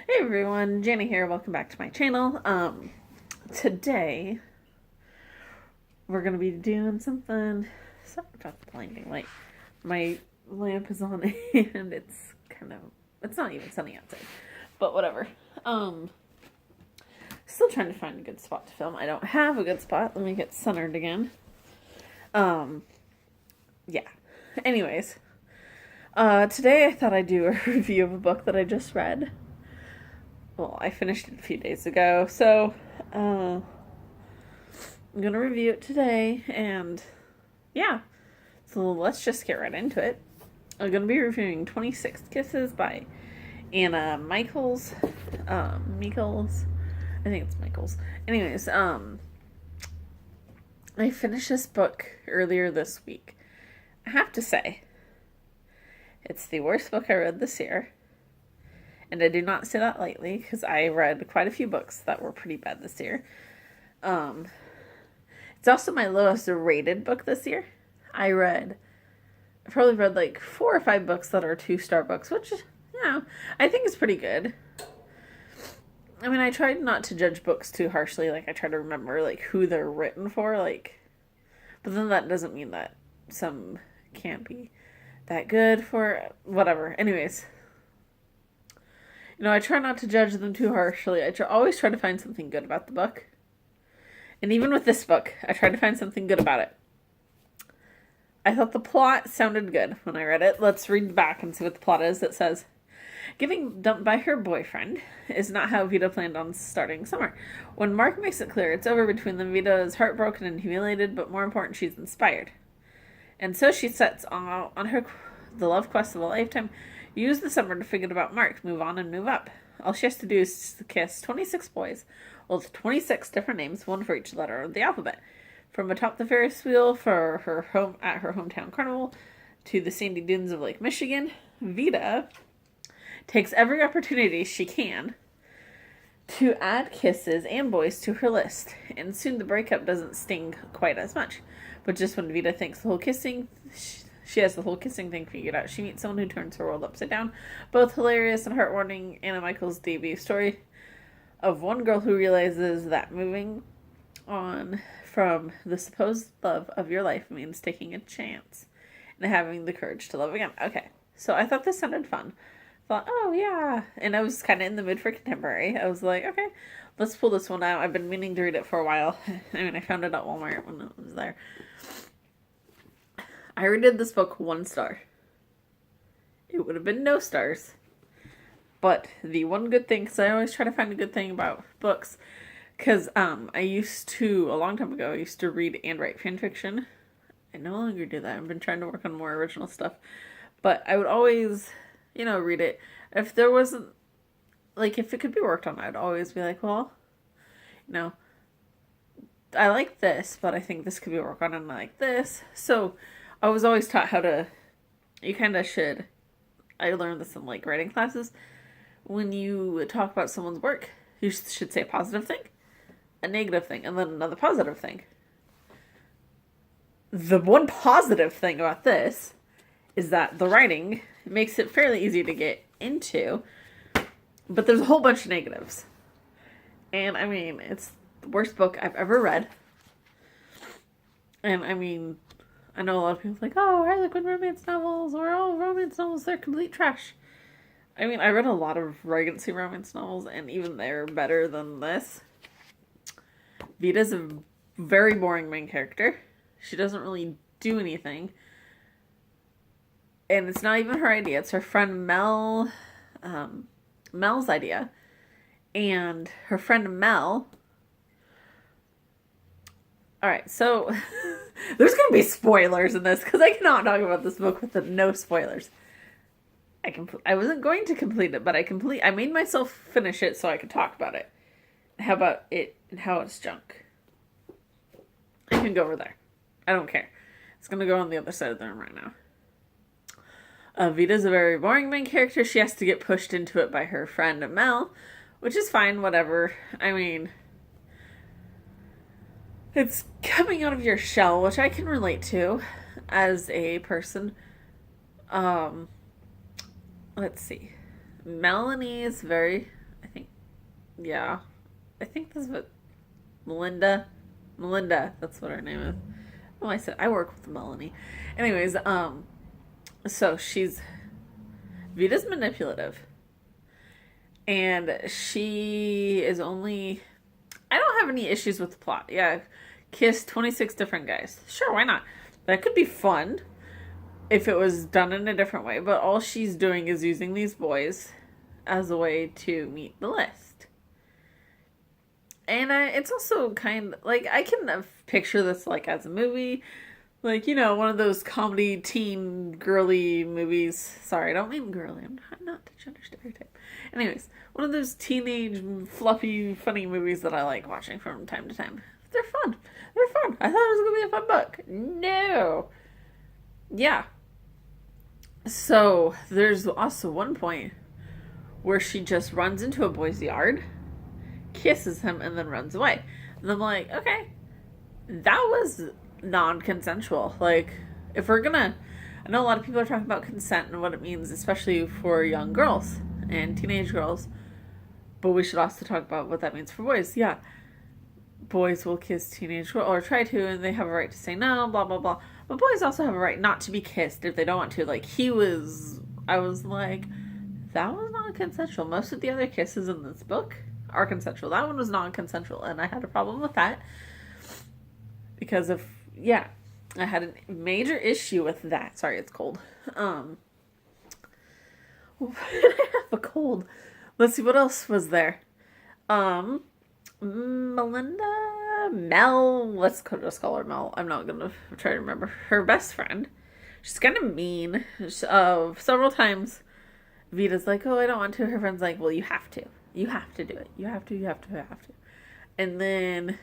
Hey everyone, Jenny here. Welcome back to my channel. Today we're gonna be doing something. Sorry about the blinding light. My lamp is on and it's not even sunny outside, but whatever. Still trying to find a good spot to film. I don't have a good spot. Let me get centered again. Yeah. Anyways, today I thought I'd do a review of a book that I just read. Well, I finished it a few days ago, so I'm gonna review it today, and yeah, so let's just get right into it. I'm gonna be reviewing 26 Kisses by Anna Michaels. Michaels, I think it's Michaels. Anyways, I finished this book earlier this week. I have to say, it's the worst book I read this year. And I do not say that lightly, because I read quite a few books that were pretty bad this year. It's also my lowest rated book this year. I probably read like 4 or 5 books that are 2-star books, which, I think is pretty good. I mean, I tried not to judge books too harshly. Like, I try to remember, like, who they're written for, like, but then that doesn't mean that some can't be that good for whatever. Anyways, I try not to judge them too harshly. I always try to find something good about the book. And even with this book, I tried to find something good about it. I thought the plot sounded good when I read it. Let's read back and see what the plot is. It says, getting dumped by her boyfriend is not how Vita planned on starting summer. When Mark makes it clear it's over between them, Vita is heartbroken and humiliated, but more important, she's inspired. And so she sets on the love quest of a lifetime. Use the summer to forget about Mark, move on and move up. All she has to do is to kiss 26 boys, with 26 different names, one for each letter of the alphabet. From atop the Ferris wheel for her home at her hometown carnival to the sandy dunes of Lake Michigan, Vita takes every opportunity she can to add kisses and boys to her list, and soon the breakup doesn't sting quite as much. But just when Vita thinks she has the whole kissing thing figured out, she meets someone who turns her world upside down. Both hilarious and heartwarming, Anna Michaels' debut story of one girl who realizes that moving on from the supposed love of your life means taking a chance and having the courage to love again. Okay, so I thought this sounded fun. Thought, oh yeah, and I was kind of in the mood for contemporary. I was like, okay, let's pull this one out. I've been meaning to read it for a while. I mean, I found it at Walmart when it was there. I rated this book 1 star. It would have been no stars. But the one good thing, because I always try to find a good thing about books, because I used to, a long time ago, I used to read and write fan fiction. I no longer do that. I've been trying to work on more original stuff. But I would always, read it. If there wasn't, like, if it could be worked on, I'd always be like, well, I like this, but I think this could be worked on, and I like this. So I was always taught you kind of should. I learned this in like writing classes. When you talk about someone's work, you should say a positive thing, a negative thing, and then another positive thing. The one positive thing about this is that the writing makes it fairly easy to get into, but there's a whole bunch of negatives. And I mean, it's the worst book I've ever read. And I mean, I know a lot of people are like, oh, Harlequin romance novels, or oh, romance novels, they're complete trash. I mean, I read a lot of Regency romance novels, and even they're better than this. Vita's a very boring main character. She doesn't really do anything. And it's not even her idea. It's her friend Mel's idea. And her friend Mel... Alright, so... there's going to be spoilers in this, because I cannot talk about this book with no spoilers. I wasn't going to complete it, but I made myself finish it so I could talk about it. How about it and how it's junk? I can go over there. I don't care. It's going to go on the other side of the room right now. Vita's a very boring main character. She has to get pushed into it by her friend Mel, which is fine, whatever. I mean, it's coming out of your shell, which I can relate to as a person. Let's see. Melanie is very Yeah. I think that's what Melinda, that's what her name is. Oh, I said I work with Melanie. Anyways, so Vita's manipulative. And she is only I don't have any issues with the plot. Yeah, kiss 26 different guys. Sure, why not? That could be fun if it was done in a different way, but all she's doing is using these boys as a way to meet the list. And it's also kind of like I can picture this like as a movie, like one of those comedy teen girly movies. Sorry, I don't mean girly. I'm not to gender stereotype. Anyways, one of those teenage fluffy funny movies that I like watching from time to time. They're fun. They're fun. I thought it was gonna be a fun book. No. Yeah. So there's also one point where she just runs into a boy's yard, kisses him, and then runs away. And I'm like, okay, that was non-consensual. Like, if we're gonna, I know a lot of people are talking about consent and what it means, especially for young girls and teenage girls, but we should also talk about what that means for boys. Yeah, boys will kiss teenage girls, or try to, and they have a right to say no, blah, blah, blah. But boys also have a right not to be kissed if they don't want to. Like, I was like, that was not consensual. Most of the other kisses in this book are consensual. That one was non-consensual, and I had a problem with that. Because I had a major issue with that. Sorry, it's cold. I have a cold. Let's see, what else was there? Mel, let's just call her Mel. I'm not gonna try to remember. Her best friend. She's kind of mean. Several times, Vita's like, oh, I don't want to. Her friend's like, well, you have to. You have to do it. You have to, you have to, you have to. And then,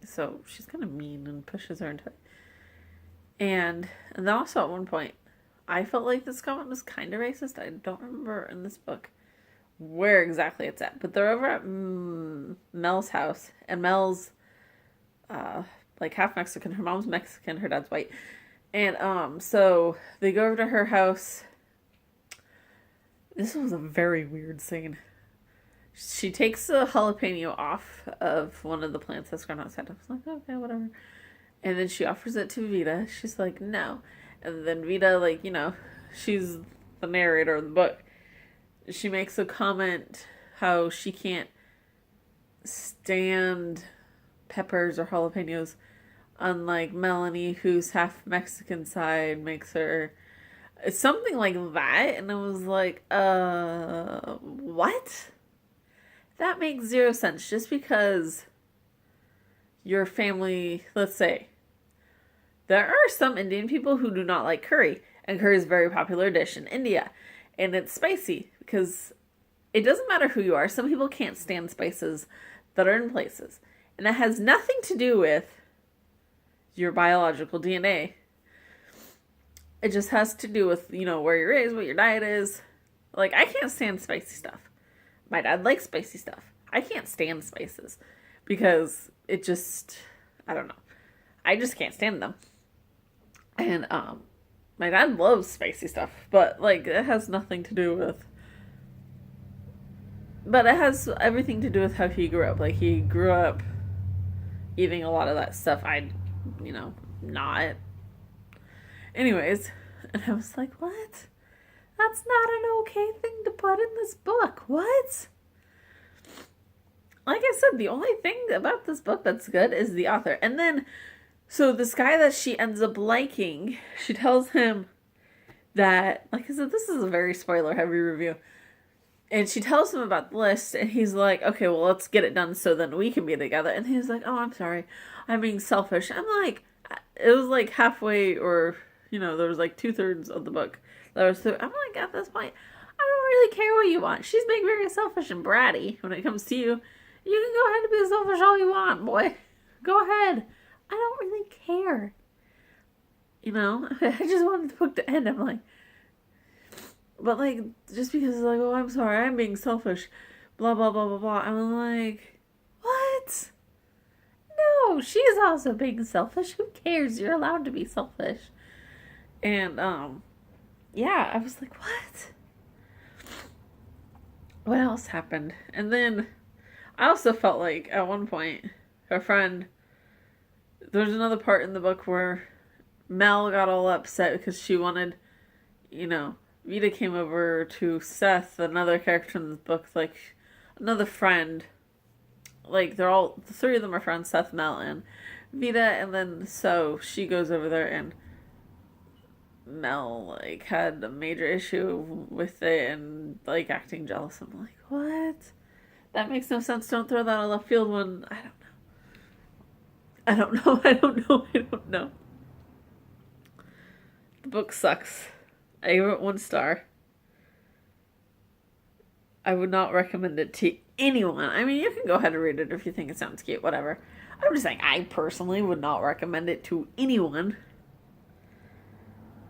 so she's kind of mean and pushes her into it. And then also at one point, I felt like this comment was kind of racist. I don't remember in this book where exactly it's at, but they're over at Mel's house, and Mel's like half Mexican. Her mom's Mexican, her dad's white, and so they go over to her house. This was a very weird scene. She takes a jalapeno off of one of the plants that's grown outside. I was like, okay, whatever. And then she offers it to Vita. She's like, no. And then Vita, like, she's the narrator of the book. She makes a comment how she can't stand peppers or jalapenos, unlike Melanie, who's half Mexican side, makes her something like that. And I was like, what? That makes zero sense. Just because your family, let's say, there are some Indian people who do not like curry, and curry is a very popular dish in India, and it's spicy because it doesn't matter who you are. Some people can't stand spices that are in places, and it has nothing to do with your biological DNA. It just has to do with, where you're raised, what your diet is. Like, I can't stand spicy stuff. My dad likes spicy stuff. I can't stand spices because it just, I don't know. I just can't stand them. And my dad loves spicy stuff, but like it has nothing to do with. But it has everything to do with how he grew up. Like he grew up eating a lot of that stuff. Not. Anyways, and I was like, what? That's not an okay thing to put in this book. What? Like I said, the only thing about this book that's good is the author. And then, so this guy that she ends up liking, she tells him that, like I said, this is a very spoiler heavy review. And she tells him about the list, and he's like, okay, well, let's get it done so then we can be together. And he's like, oh, I'm sorry. I'm being selfish. I'm like, it was like halfway, or, there was like 2/3 of the book that was through. I'm like, at this point, I don't really care what you want. She's being very selfish and bratty when it comes to you. You can go ahead and be selfish all you want, boy. Go ahead. I don't really care. I just wanted the book to end. I'm like, but like, just because it's like, oh, I'm sorry, I'm being selfish, blah, blah, blah, blah, blah. I'm like, what? No, she's also being selfish. Who cares? You're allowed to be selfish. And, I was like, what? What else happened? And then I also felt like at one point, her friend, there's another part in the book where Mel got all upset because she wanted, you know, Vita came over to Seth, another character in the book, like another friend. Like they're all, the three of them are friends, Seth, Mel, and Vita, and then so she goes over there and Mel like had a major issue with it and like acting jealous. I'm like, what? That makes no sense. Don't throw that on left field when I don't know. I don't know. I don't know. The book sucks. I gave it 1 star. I would not recommend it to anyone. I mean, you can go ahead and read it if you think it sounds cute, whatever. I'm just saying, I personally would not recommend it to anyone.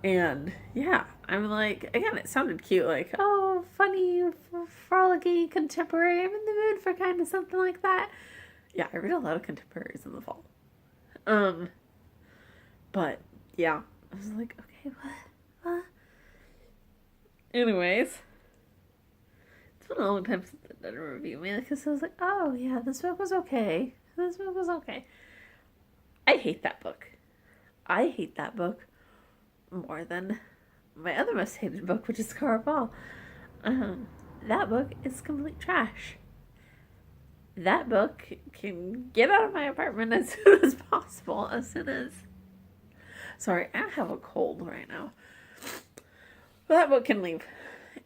And yeah, I'm like, again, it sounded cute, like, oh, funny, frolicky, contemporary. I'm in the mood for kind of something like that. Yeah, I read a lot of contemporaries in the fall. But yeah, I was like, okay, what? Anyways, it's been a long time since I did a review, mainly because I was like, oh yeah, this book was okay. This book was okay. I hate that book. I hate that book more than my other most hated book, which is Caraval. That book is complete trash. That book can get out of my apartment as soon as possible. As soon as... Sorry, I have a cold right now. But that book can leave.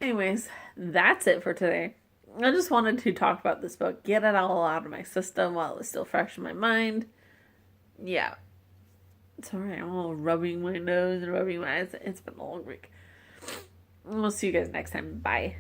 Anyways, that's it for today. I just wanted to talk about this book, get it all out of my system while it was still fresh in my mind. Yeah. Sorry, I'm all rubbing my nose and rubbing my eyes. It's been a long week. We'll see you guys next time. Bye.